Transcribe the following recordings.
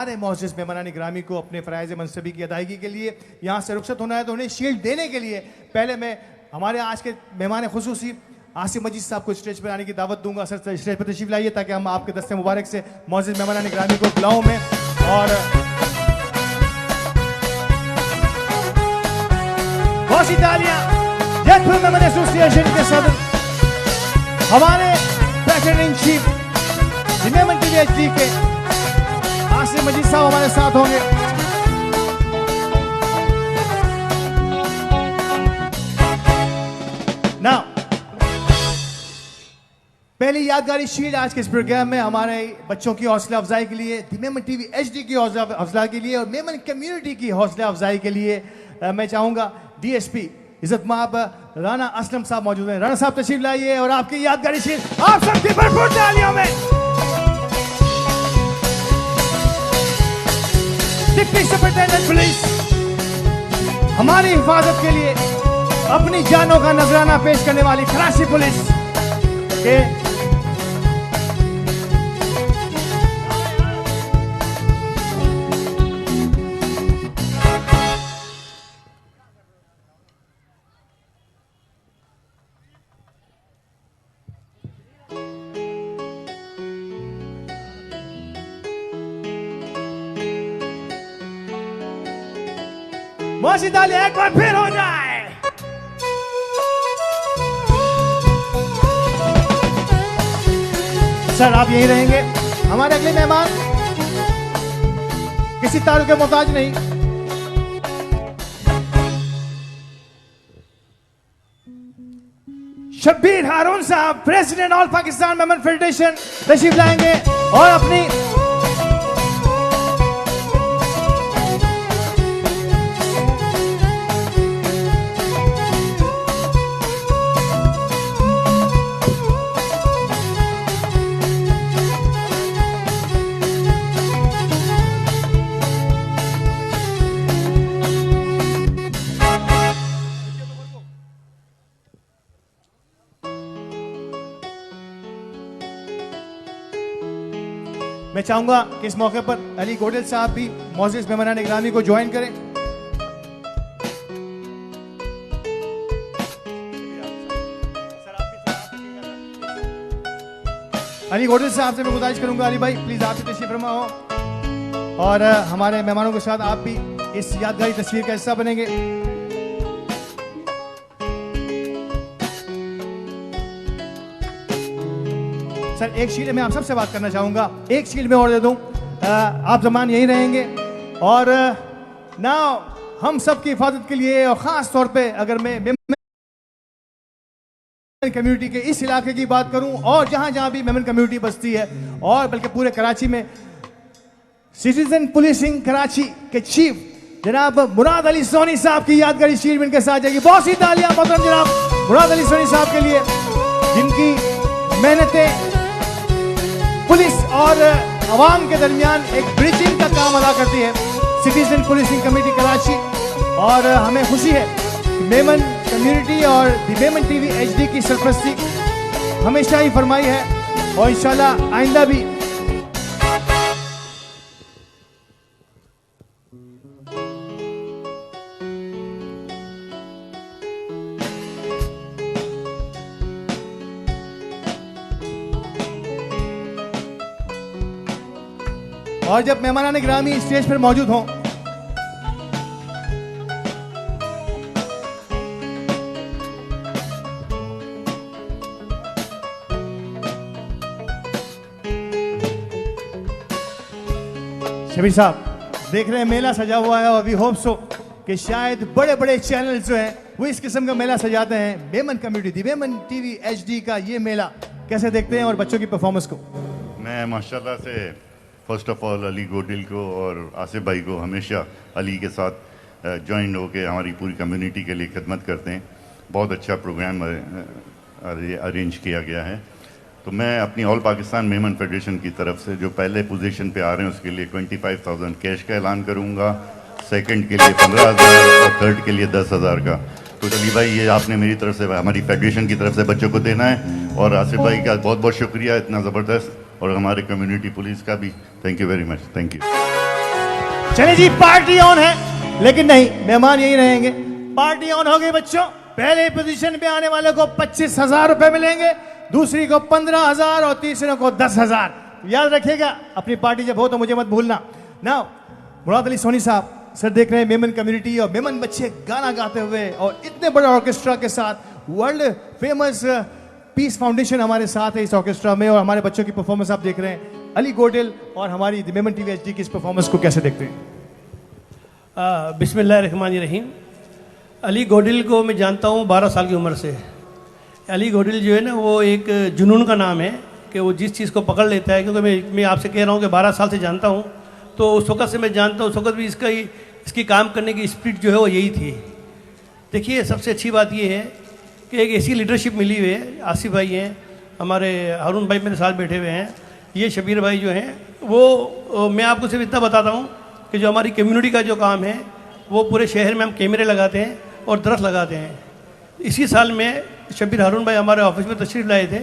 हमारे मोअज़्ज़िज़ मेहमानान ग्रामी को अपने फ़राइज़ मनसबी की अदायगी के लिए यहाँ से रुखसत होना है, तो उन्हें शील्ड देने के लिए पहले मैं हमारे आज के मेहमान खुसूसी आसिफ मजीद साहब को स्टेज पर आने की दावत दूंगा। सर स्टेज पर तशरीफ लाइए ताकि हम आपके दस्ते मुबारक से मोअज़्ज़िज़ मेहमानान ग्रामी को बुलाऊं में। और बहुत सी तालियां जयपुर मेमन एसोसिएशन के सदर हमारे president in chief Memon TV HD के आसिफ मजीद साहब हमारे साथ होंगे। नाउ पहली यादगारी शील्ड आज के इस प्रोग्राम में हमारे बच्चों की हौसला अफजाई के लिए, मेमन टीवी एचडी की हौसला अफजाई के लिए और मेमन कम्युनिटी की हौसला अफजाई के लिए मैं चाहूंगा डीएसपी इज्जत माब राना असलम साहब मौजूद हैं। राना साहब तशरीफ लाइए और आपकी यादगारी शील्ड आप सबकी भरपूर तालियों में। डिप्टी सुपरिटेंडेंट पुलिस हमारी हिफाजत के लिए अपनी जानों का नजराना पेश करने वाली कराची पुलिस के मौसीदाली एक बार फिर हो जाए। सर आप यहीं रहेंगे। हमारे अगले मेहमान किसी तारुफ के मोहताज नहीं, शब्बीर हारून साहब president all Pakistan Memon federation तशरीफ लाएंगे और अपनी मैं चाहूंगा कि इस मौके पर अली गोडल साहब भी मोअज़्ज़िज़ मेहमानान ग्रामी को ज्वाइन करें। अली गोडल साहब से मैं गुजारिश करूंगा, अली भाई प्लीज आप भी तशरीफ फरमा हो और हमारे मेहमानों के साथ आप भी इस यादगारी तस्वीर का हिस्सा बनेंगे। सर एक शील्ड में आप सबसे बात करना चाहूंगा, एक शील्ड में और दे दूं, आप जमान यहीं रहेंगे और ना हम सब की हिफाजत के लिए और खास तौर पे अगर मैं मेमन कम्युनिटी के इस इलाके की बात करूं और जहां जहां भी मेमन कम्युनिटी बसती है और बल्कि पूरे कराची में, सिटीजन पुलिसिंग कराची के चीफ जनाब मुराद अली सोनी साहब की यादगारी शील्ड इनके साथ जाएगी। बहुत सी तालियां मोहतरम जनाब मुराद अली सोनी साहब के लिए, जिनकी मेहनतें पुलिस और अवाम के दरमियान एक ब्रिजिंग का काम अदा करती है सिटीजन पुलिसिंग कमेटी कराची। और हमें खुशी है कि मेमन कम्युनिटी और दी मेमन टीवी एचडी की सरपरस्ती हमेशा ही फरमाई है और इंशाल्लाह आइंदा भी। और जब मेहमानान ग्रामी स्टेज पर मौजूद हों शबीर साहब देख रहे हैं मेला सजा हुआ है और वी होप सो कि शायद बड़े बड़े चैनल्स जो हैं वो इस किस्म का मेला सजाते हैं। Memon community Memon TV HD का ये मेला कैसे देखते हैं और बच्चों की परफॉर्मेंस को? मैं माशाल्लाह से first of all Ali Godil को और आसिफ भाई को हमेशा अली के साथ ज्वाइन होकर हमारी पूरी कम्युनिटी के लिए खिदमत करते हैं। बहुत अच्छा प्रोग्राम अरेंज किया गया है। तो मैं अपनी ऑल पाकिस्तान मेमन फेडरेशन की तरफ से जो पहले पोजीशन पे आ रहे हैं उसके लिए 25,000 कैश का ऐलान करूंगा, सेकंड के लिए 15,000 और थर्ड के लिए 10,000 का। तो अली भाई ये आपने मेरी तरफ से हमारी फेडरेशन की तरफ से बच्चों को देना है और आसिफ भाई का बहुत बहुत शुक्रिया इतना ज़बरदस्त और हमारे कम्युनिटी पुलिस का भी thank you very much. Thank you. चले जी, पार्टी ऑन है, लेकिन नहीं, मेहमान यही रहेंगे। पार्टी ऑन हो गई बच्चों। पहले पोजीशन पे आने वाले को 25,000 रुपए मिलेंगे, दूसरी को 15,000 और तीसरे को 10,000। याद रखिएगा, अपनी पार्टी जब हो तो मुझे मत भूलना। नाउ मुराद अली सोनी साहब सर देख रहे हैं मेमन कम्युनिटी और मेमन बच्चे गाना गाते हुए और इतने बड़े ऑर्केस्ट्रा के साथ। वर्ल्ड फेमस पीस फाउंडेशन हमारे साथ है इस ऑर्केस्ट्रा में, और हमारे बच्चों की परफॉर्मेंस आप देख रहे हैं। अली गोडिल और हमारी मेमन टीवी एचडी की इस परफॉर्मेंस को कैसे देखते हैं? बिस्मिल्लाहिर्रहमानिर्रहीम। अली गोडिल को मैं जानता हूँ 12 साल की उम्र से। अली गोडिल जो है ना, वो एक जुनून का नाम है कि वो जिस चीज़ को पकड़ लेता है। क्योंकि मैं आपसे कह रहा हूँ कि 12 साल से जानता हूँ, तो उस वक़्त से मैं जानता हूँ, उस वक़्त भी इसकी काम करने की स्पिरिट जो है वो यही थी। देखिए, सबसे अच्छी बात ये है कि एक ऐसी लीडरशिप मिली हुई है। आसिफ भाई हैं, हमारे हारून भाई मेरे साथ बैठे हुए हैं, ये शबीर भाई जो हैं, वो मैं आपको सिर्फ इतना बताता हूँ कि जो हमारी कम्युनिटी का जो काम है, वो पूरे शहर में हम कैमरे लगाते हैं और दरख्त लगाते हैं। इसी साल में शबीर हारून भाई हमारे ऑफिस में तशरीफ़ लाए थे,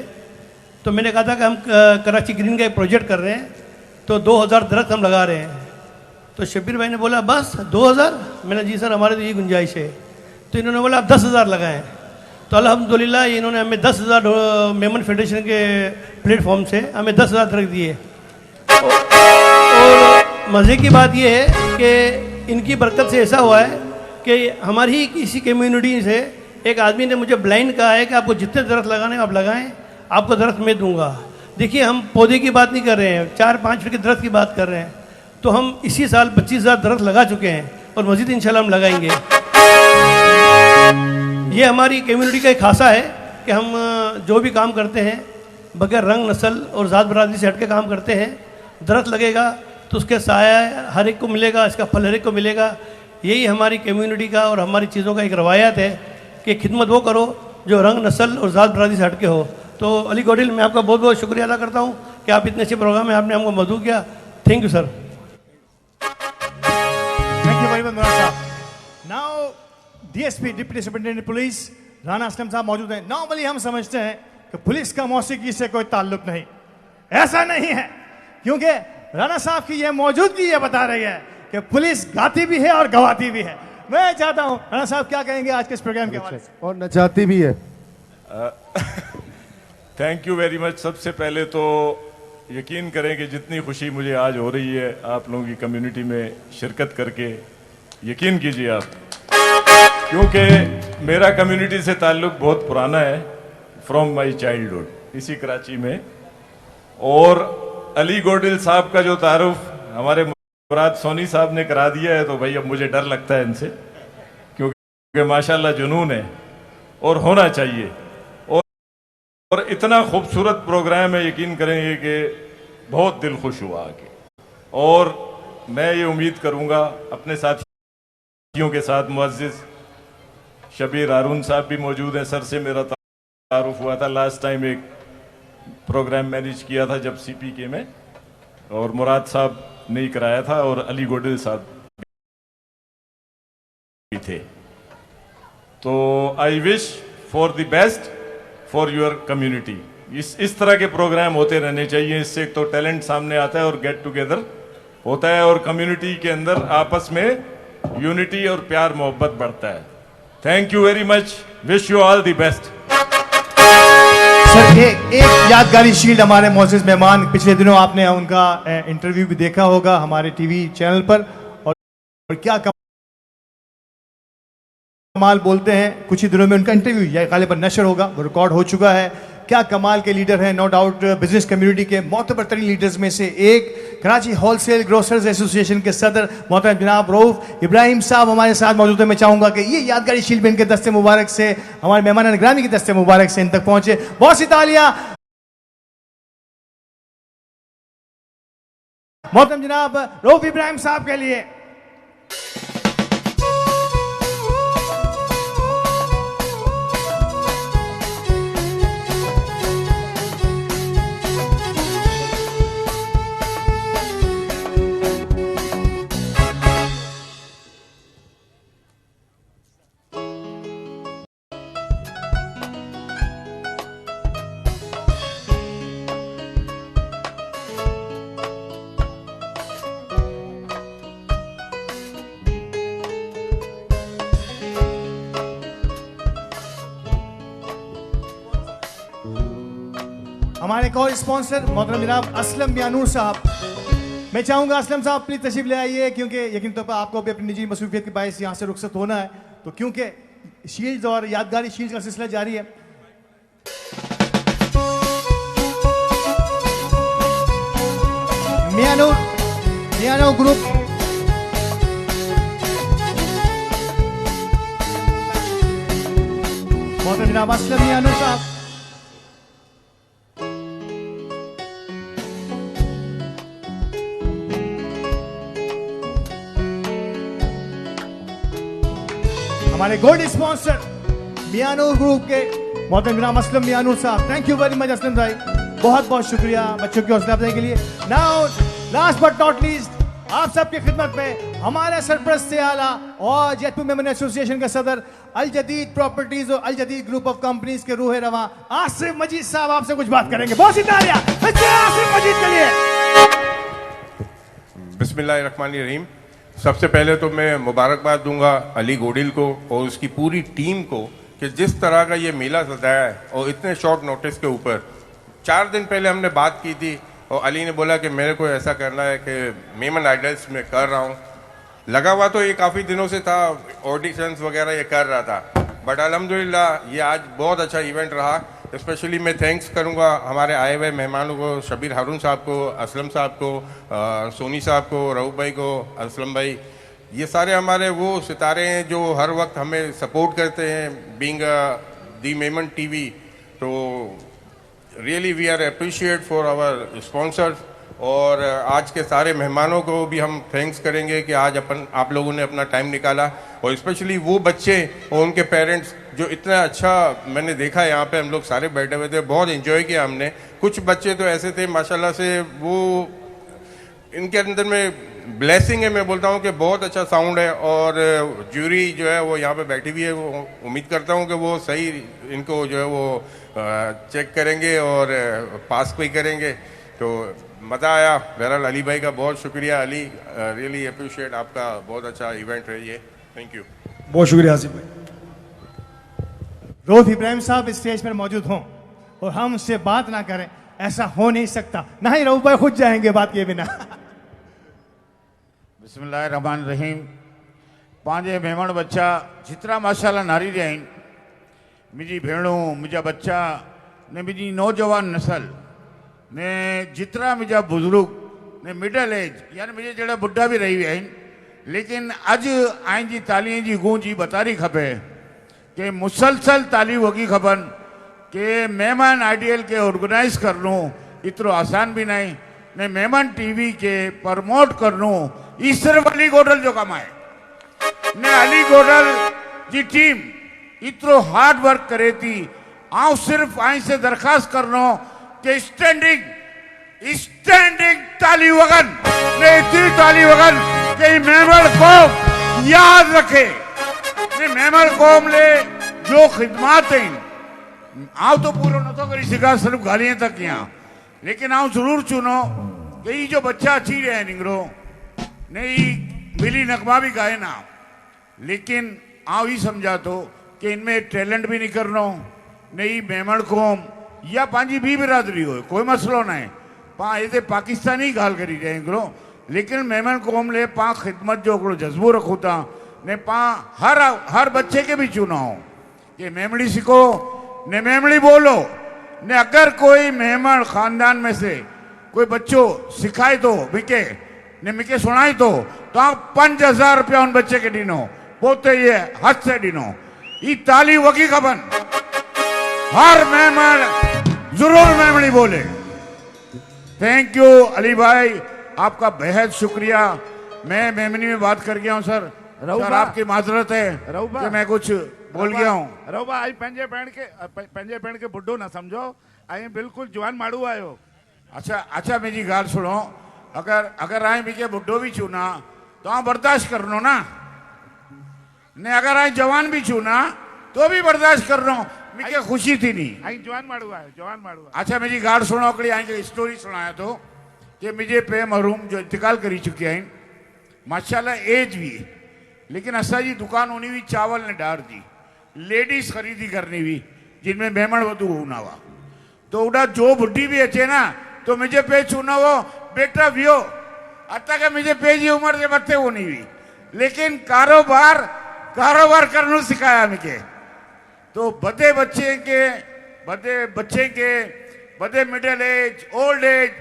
तो मैंने कहा था कि हम कराची ग्रीन का एक प्रोजेक्ट कर रहे हैं, तो 2000 दरख्त हम लगा रहे हैं। तो शबीर भाई ने बोला बस 2000? मैंने जी सर, हमारे तो यही गुंजाइश है। तो इन्होंने बोला आप 10,000 लगाएं। तो अल्हम्दुलिल्लाह इन्होंने हमें 10,000 मेमन फेडरेशन के प्लेटफॉर्म से हमें 10,000 दरख्त दिए। और मज़े की बात यह है कि इनकी बरकत से ऐसा हुआ है कि हमारी ही किसी कम्युनिटी से एक आदमी ने मुझे ब्लाइंड कहा है कि आपको जितने दरख्त लगाने हैं आप लगाएं, आपको दरख्त मैं दूंगा। देखिए, हम पौधे की बात नहीं कर रहे हैं, 4-5 फीट के दरख्त की बात कर रहे हैं। तो हम इसी साल 25,000 दरख्त लगा चुके हैं और मज़ीद इंशाल्लाह हम लगाएंगे। ये हमारी कम्युनिटी का एक खासा है कि हम जो भी काम करते हैं बगैर रंग, नस्ल और ज़ात बरादरी से हट के काम करते हैं। दरख्त लगेगा तो उसके साया हर एक को मिलेगा, इसका फल हर एक को मिलेगा। यही हमारी कम्युनिटी का और हमारी चीज़ों का एक रवायत है कि खिदमत वो करो जो रंग, नस्ल और ज़ात बरादरी से हट के हो। तो अली गोडिल, मैं आपका बहुत बहुत शुक्रिया अदा करता हूँ कि आप इतने अच्छे प्रोग्राम में आपने हमको मदऊ किया। Thank you sir. Thank you very much, मुराद साहब। Now, DSP, deputy superintendent police Rana Aslam साहब मौजूद हैं। नॉर्मली हम समझते हैं कि पुलिस का मौसीकी से कोई ताल्लुक नहीं, ऐसा नहीं है, क्योंकि राना साहब की यह मौजूदगी ये बता रही है कि पुलिस गाती भी है और गवाती भी है। मैं चाहता हूं राना साहब क्या कहेंगे आज के इस प्रोग्राम के हवाले से? और नचाती भी है। Thank you very much. सबसे पहले तो यकीन करें कि जितनी खुशी मुझे आज हो रही है आप लोगों की कम्युनिटी में शिरकत करके, यकीन कीजिए आप, क्योंकि मेरा कम्युनिटी से ताल्लुक़ बहुत पुराना है, फ्रॉम माय चाइल्डहुड इसी कराची में। और अली गोडिल साहब का जो तारुफ हमारे मुराद सोनी साहब ने करा दिया है, तो भाई अब मुझे डर लगता है इनसे, क्योंकि माशाल्लाह जुनून है और होना चाहिए। और इतना खूबसूरत प्रोग्राम है, यकीन करेंगे कि बहुत दिल खुश हुआ आके। और मैं ये उम्मीद करूँगा अपने साथियों के साथ, मुअज़्ज़िज़ शबीर हारून साहब भी मौजूद हैं, सर से मेरा तारुफ हुआ था लास्ट टाइम, एक प्रोग्राम मैनेज किया था जब CPK में, और मुराद साहब ने ही कराया था, और अली गोडिल साहब भी थे। तो I wish for the best for your community. इस तरह के प्रोग्राम होते रहने चाहिए। इससे एक तो टैलेंट सामने आता है और गेट टुगेदर होता है, और कम्युनिटी के अंदर आपस में यूनिटी और प्यार मोहब्बत बढ़ता है। Thank you very much, wish you all the best. Sir, एक यादगारी शील्ड हमारे मोअज़्ज़िज़ मेहमान, पिछले दिनों आपने उनका इंटरव्यू भी देखा होगा हमारे टीवी चैनल पर, और क्या कमाल बोलते हैं। कुछ ही दिनों में उनका इंटरव्यू या गालिबन नशर होगा, वो रिकॉर्ड हो चुका है। क्या कमाल के लीडर हैं, नो डाउट बिजनेस कम्युनिटी के मोहतबर तरीन लीडर्स में से एक, कराची होलसेल ग्रोसर्स एसोसिएशन के सदर मोहतरम जनाब रऊफ इब्राहिम साहब हमारे साथ मौजूद हैं। मैं चाहूंगा कि ये यादगारी शील्ड में इनके दस्ते मुबारक से, हमारे मेहमान निगरानी के दस्ते मुबारक से इन तक पहुंचे। बहुत सी तालियां मोहतरम जनाब रऊफ इब्राहिम साहब के लिए। हमारे एक और स्पॉन्सर मोहतरम जनाब असलम मियानूर साहब। मैं चाहूंगा असलम साहब प्लीज तशरीफ ले आइए, क्योंकि यकीन तौर पर आपको भी अपनी निजी मसरूफियत के बायस यहाँ से रुखसत होना है, तो क्योंकि शील्ड्स और यादगारी शील्ड्स का सिलसिला जारी है। मियानूर ग्रुप मोहतरम जनाब असलम मियानूर साहब। हमारे गोल्ड स्पॉन्सर मियानूर ग्रुप के मोहतरम जनाब असलम मियानूर साहब। Thank you very much Aslam भाई, बहुत बहुत शुक्रिया बच्चों की हौसला अफजाई के लिए। Now last but not least, आप सबकी खिदमत में हमारे सरपरस्त आला और जयपुर मेमन एसोसिएशन के सदर अल जदीद प्रॉपर्टीज और अल जदीद ग्रुप ऑफ कंपनीज के रूह रवा आसिफ मजीद साहब आपसे कुछ बात करेंगे। बहुत सी तालियां आसिफ मजीद के लिए। बिस्मिल्लाहिर्रहमानिर्रहीम। सबसे पहले तो मैं मुबारकबाद दूंगा अली गोडिल को और उसकी पूरी टीम को कि जिस तरह का ये मेला सजाया है और इतने शॉर्ट नोटिस के ऊपर। 4 दिन पहले हमने बात की थी और अली ने बोला कि मेरे को ऐसा करना है कि मेमन आइडल्स में कर रहा हूँ। लगा हुआ तो ये काफ़ी दिनों से था, ऑडिशंस वगैरह ये कर रहा था, बट अल्हम्दुलिल्लाह ये आज बहुत अच्छा इवेंट रहा। स्पेशली मैं थैंक्स करूंगा हमारे आए हुए मेहमानों को, शबीर हारून साहब को, असलम साहब को, सोनी साहब को, रऊफ भाई को, असलम भाई, ये सारे हमारे वो सितारे हैं जो हर वक्त हमें सपोर्ट करते हैं बीइंग दी मेमन टीवी। तो really we are appreciate for our sponsors. और आज के सारे मेहमानों को भी हम थैंक्स करेंगे कि आज आप लोगों ने अपना टाइम निकाला, और स्पेशली वो बच्चे और उनके पेरेंट्स जो इतना अच्छा मैंने देखा यहाँ पे हम लोग सारे बैठे हुए थे, बहुत एंजॉय किया हमने। कुछ बच्चे तो ऐसे थे माशाल्लाह से, वो इनके अंदर में ब्लेसिंग है, मैं बोलता हूँ कि बहुत अच्छा साउंड है। और ज्यूरी जो है वो यहाँ पे बैठी हुई है, वो उम्मीद करता हूँ कि वो सही इनको जो है वो चेक करेंगे और पास भी करेंगे। तो मज़ा आया। बहरहाल अली भाई का बहुत शुक्रिया। अली रियली अप्रिशिएट, आपका बहुत अच्छा इवेंट है ये। थैंक यू, बहुत शुक्रिया आसिफ भाई। रोहित इब्राहिम साहब स्टेज पर मौजूद हों और हम उससे बात ना करें, ऐसा हो नहीं सकता। ना ही रऊफ भाई खुद जाएंगे बात किए बिना। बिस्मिल्लाहिर्रहमानिर्रहीम। पंहिंजे मेमण बच्चा जितरा माशाल्लाह नारी रहिया आहिनि, मुंहिंजी भेणूं, मुंहिंजा बच्चा ने मुंहिंजी नौजवान नस्ल ने जितरा मुंहिंजा बुज़ुर्ग ने मिडल एज यानी मुंहिंजे जहिड़ा बुढ़ा बि रही विया आहिनि, लेकिन अॼु आइन जी तालीअ जी गूंज जी बतारी खपे कि मुसलसल तालियूं वगी खपनि कि मेहमान आइडियल के ऑर्गेनाइज करनो इतरो आसान भी नहीं ने मेमन टीवी के प्रमोट करनो ये सिर्फ अली गोडल जो कम है ने अली गोडल जी टीम इतरो हार्ड वर्क करे थी। आऊं सिर्फ आई से दरखास्त करनो कि स्टैंडिंग ताली वगन ने इतनी ताली वगन कि मेमन कौम याद रखे ने मेमन कौम ले जो खिदमात हैं। आऊं तो पूरा न तो करी सिखा, सिर्फ गालियां तक यहाँ, लेकिन आऊं जरूर चुनो कि ये जो बच्चा अच्छी रहे निगरो नहीं मिली नगमा भी गाए ना, लेकिन आऊं ही समझा तो कि इनमें टैलेंट भी नहीं करनो नहीं मेमण कौम या पांजी भी बिरादरी हो, कोई मसलो ना है। पा ये पाकिस्तानी गाल करी रहे निगरो, लेकिन मेमण कौम ले पा खिदमत जो जज्बो रखो था ने पा हर बच्चे के भी चुना हो कि मेमड़ी सीखो ने मेमड़ी बोलो ने अगर कोई मेहमान खानदान में से कोई बच्चों सिखाए तो मिके ने मिके सुनाई तो आप 5000 रुपया उन बच्चे के दिनो पोते ये हद से दिनो ये ताली वकी खबन हर मेहमान जरूर मेमड़ी बोले। थैंक यू अली भाई, आपका बेहद शुक्रिया। मैं मेमनी में बात कर गया हूँ सर, आपकी माजरत है कि मैं कुछ बोल गया हूँ। रऊबा आई पंजे भेण के बुढ़ो ना समझो, आई बिल्कुल जवान माड़ू आयो। अच्छा मेरी गाल सुनो, अगर आई मिके बुढ़ो भी चुना तो आप बर्दाश्त करनो ना ने, अगर आई जवान भी चुना तो भी बर्दाश्त करनो, मिके खुशी थी नहीं। आई जवान माड़ू आयो, जवान माड़ू। अच्छा मेरी गाल सुनो, अकड़ी आई के स्टोरी सुनाया तो कि मुझे पे महरूम जो इंतकाल करी चुके हैं माशाल्लाह एज भी, लेकिन असा जी दुकान होनी हुई चावल ने डार दी, लेडीज खरीदी करनी हुई जिनमें मेमण वधू होना हुआ। तो उड़ा जो बुढ़ी भी अचे ना तो मुझे पे चुना वो बेटा वियो अता के मुझे पे जी उम्र से बत्ते वो नहीं हुई लेकिन कारोबार करने सिखाया मुझे तो बड़े बच्चे के बड़े मिडिल एज ओल्ड एज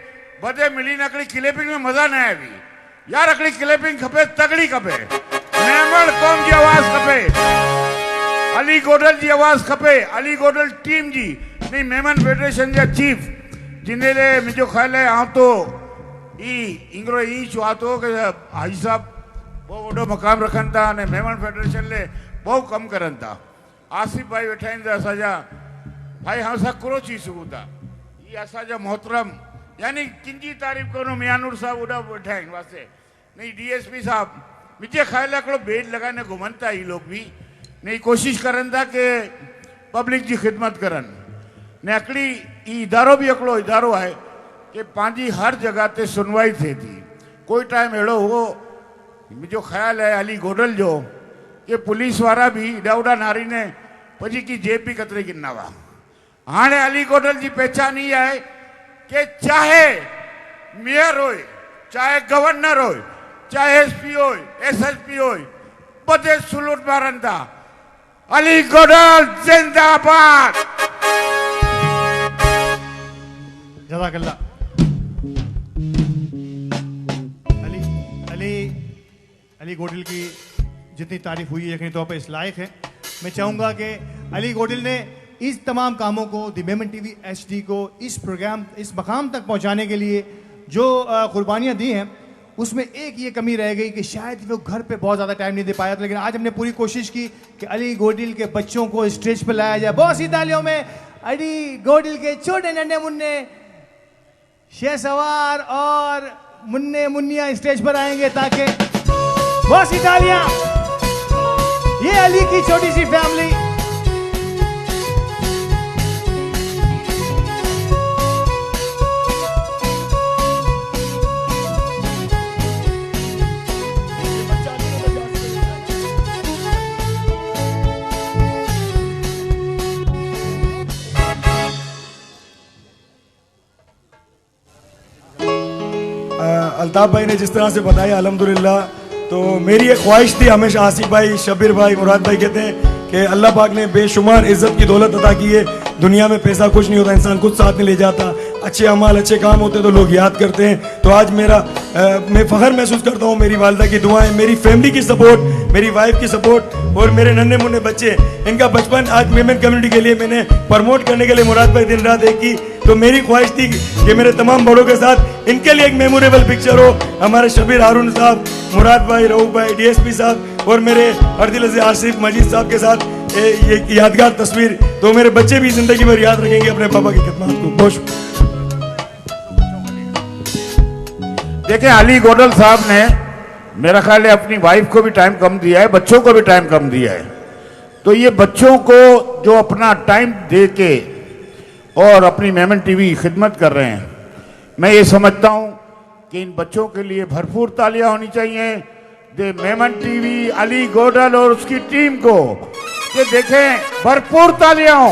बड़े मिली अकड़ी क्लिपिंग में मजा न आए भी यार अकड़ी क्लिपिंग खपे तगड़ी खपे मेमण कौम की आवाज खपे अली गोडल जी आवाज खपे अली गोडल टीम जी नहीं मेमन फेडरेशन जा चीफ जिन्हें ले मुझे ख्याल है हाँ तो इंग्रो चाहतो कि हाजी साहब बहुत वडो मकाम रखन था ने मेमन फेडरेशन ले बहुत कम करन था आसिफ भाई वेठा आहिनि असांजा भाई हम सां कुरो थी सघूं था ये असांजा मोहतरम यानी किंजी तारीफ़ करो मियानूर साहब उड़ा वेठा आहिनि वास्ते नहीं डीएसपी साहब मुझे ख्याल है हिकिड़ो बेड लगाने घुमन था ये लोग भी नहीं कोशिश करन था कि पब्लिक की खिदमत करन ने हिकिड़ी इदारो भी हिकिड़ो इदारो है कि पंहिंजी हर जगह ते सुनवाई थे थी कोई टाइम अड़ो हो मुझो ख्याल है अली गोडल जो कि पुलिस वारा भी डाउडा नारी ने पजी की जेब भी कतरे गिनना हुआ हाँ अली गोडल की पहचान ही है कि चाहे मेयर हो चाहे गवर्नर हो चाहे एसपी हो एसएसपी हो बदे सुलूट मारन था अली गोडल जिंदाबाद जज़ाकल्लाह अली गोडिल की जितनी तारीफ हुई यकीनी तौर पर इस लायक है मैं चाहूँगा कि अली गोडिल ने इस तमाम कामों को द मेमन टीवी एचडी को इस प्रोग्राम इस मकाम तक पहुँचाने के लिए जो कुर्बानियाँ दी हैं उसमें एक ये कमी रह गई कि शायद वो घर पे बहुत ज़्यादा टाइम नहीं दे पाया था लेकिन आज हमने पूरी कोशिश की कि अली गोडिल के बच्चों को स्टेज पर लाया जाए बहुत सी तालियों में अली गोडिल के छोटे नन्हे मुन्ने शेसवार और मुन्ने मुन्निया स्टेज पर आएंगे ताकि बहुत सी तालियां ये अली की छोटी सी फैमिली अल्ताफ भाई ने जिस तरह से बताया अल्हम्दुलिल्लाह तो मेरी एक ख्वाहिश थी हमेशा आसिफ भाई शबीर भाई मुराद भाई कहते हैं कि अल्लाह पाक ने बेशुमार इज्जत की दौलत अता की है दुनिया में पैसा कुछ नहीं होता इंसान कुछ साथ में ले जाता अच्छे अमाल अच्छे काम होते तो लोग याद करते हैं तो आज मैं फ़ख्र महसूस करता हूँ मेरी वालिदा की दुआएं मेरी फैमिली की सपोर्ट मेरी वाइफ की सपोर्ट और मेरे नन्हे मुन्ने बच्चे इनका बचपन आज मेमन कम्युनिटी के लिए मैंने प्रमोट करने के लिए मुराद भाई दिन रात एक की तो मेरी ख्वाहिश थी कि मेरे तमाम बड़ों के साथ इनके लिए एक मेमोरेबल पिक्चर हो हमारे शबीर हारून साहब मुराद भाई रऊफ भाई डीएसपी साहब और मेरे अर्दिल से आसिफ मजीद साहब के साथ ये यादगार तस्वीर तो मेरे बच्चे भी जिंदगी भर याद रखेंगे अपने पापा की खिदमत को बहुत देखिए अली गोडल साहब ने मेरा ख्याल है अपनी वाइफ को भी टाइम कम दिया है बच्चों को भी टाइम कम दिया है तो ये बच्चों को जो अपना टाइम दे के और अपनी मेमन टीवी खिदमत कर रहे हैं मैं ये समझता हूँ कि इन बच्चों के लिए भरपूर तालियां होनी चाहिए दे मेमन टीवी अली गोडल और उसकी टीम को कि देखें भरपूर तालियां हो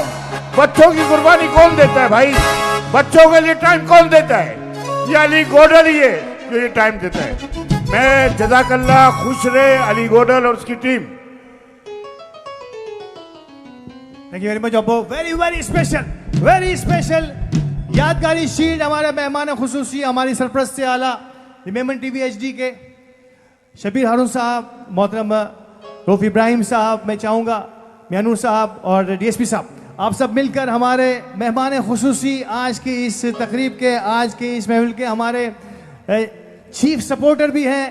बच्चों की कुर्बानी कौन देता है भाई बच्चों के लिए टाइम कौन देता है ये अली गोडल ही है जो ये टाइम देता है मैं जज़ाकल्लाह खुश रहे अली गोडल और उसकी team thank you very much अब्बू वेरी स्पेशल यादगारी शीट हमारे मेहमान खुसूसी हमारी सरपरस्त से आला मेमन टीवी एचडी के शबीर हारून साहब मोहतरम रऊफ इब्राहिम साहब मैं चाहूँगा मियानूर साहब और डीएसपी साहब आप सब मिलकर हमारे मेहमान खुसूसी आज की इस तकरीब के आज के इस महफिल के हमारे चीफ सपोर्टर भी हैं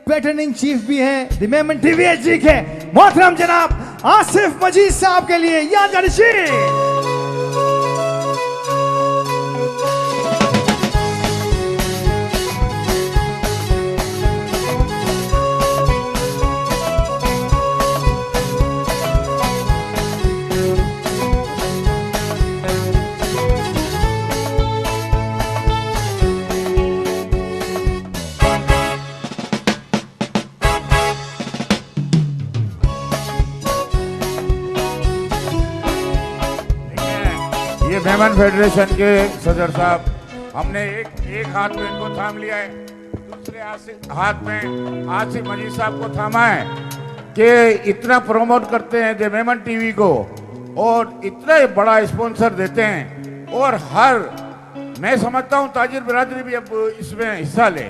पैटर्निंग चीफ भी हैं द मेमन टीवी एचडी के मोहतरम जनाब आसिफ मजीद साहब के लिए यादगारी शीट मेमन फेडरेशन के सदर साहब, हमने एक हाथ में इनको थाम लिया है, दूसरे हाथ में आसिफ मजीद साहब को थामा है कि इतना प्रमोट करते हैं द मेमन टीवी को और इतना बड़ा स्पॉन्सर देते हैं, और मैं समझता हूं ताजिर बिरादरी भी अब इसमें हिस्सा ले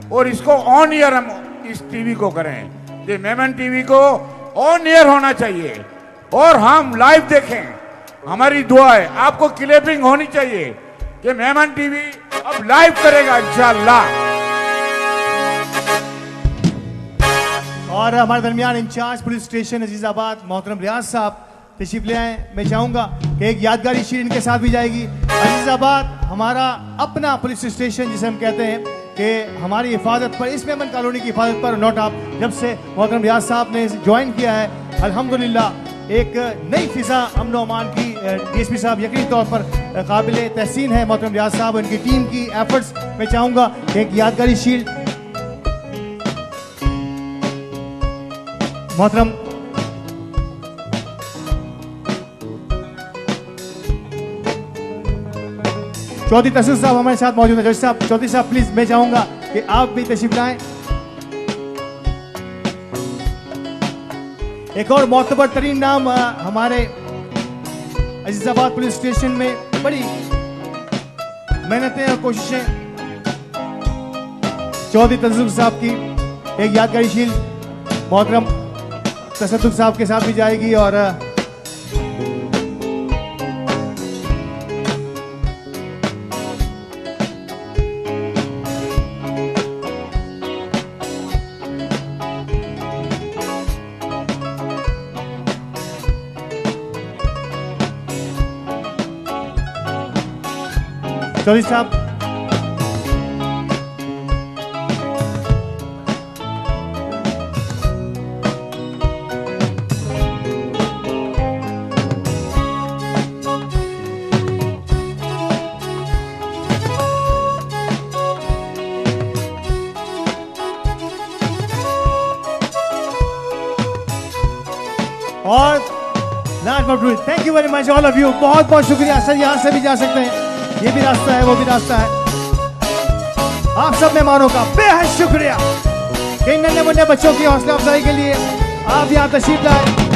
और इसको ऑन ईयर हम इस टीवी को करें, द मेमन टीवी को ऑन ईयर होना चाहिए और हम लाइव देखें। हमारी दुआ है, आपको क्लिपिंग होनी चाहिए कि मेमन टीवी अब लाइव करेगा इंशाअल्लाह। और हमारे दरमियान इंचार्ज पुलिस स्टेशन अजीजाबाद मोहतरम रियाज साहब तशरीफ ले आए। मैं चाहूंगा कि एक यादगारी शीट इनके साथ भी जाएगी। अजीजाबाद हमारा अपना पुलिस स्टेशन जिसे हम कहते हैं कि हमारी हिफाजत पर, इस मेमन कॉलोनी की हिफाजत पर नोट आप जब से मोहतरम रियाज साहब ने ज्वाइन किया है, अल्हम्दुलिल्लाह एक नई फिजा अमन अमान की डीएसपी साहब यकीनी तौर पर काबिल तहसीन है मोहतरम रियाज साहब, उनकी टीम की एफर्ट्स। मैं चाहूंगा कि एक यादगारी शील्ड मोहतरम चौधरी तसुर साहब हमारे साथ मौजूद है। जज साहब, चौधरी साहब प्लीज, मैं चाहूंगा कि आप भी तशरीफ लाएं। एक और मोतबर तरीन नाम हमारे अजीजाबाद पुलिस स्टेशन में बड़ी मेहनतें और कोशिशें, चौधरी तसुर साहब की एक यादगारी शील्ड मोहतरम तसद्दुक साहब के साथ भी जाएगी। और चौधरी साहब, और last but not thank you very much all of you. बहुत बहुत शुक्रिया सर, यहाँ से भी जा सकते हैं, ये भी रास्ता है वो भी रास्ता है। आप सब मेहमानों का बेहद शुक्रिया कि इन नन्हे मुन्ने बच्चों की हौसला अफजाई के लिए आप यहाँ तशरीफ लाए।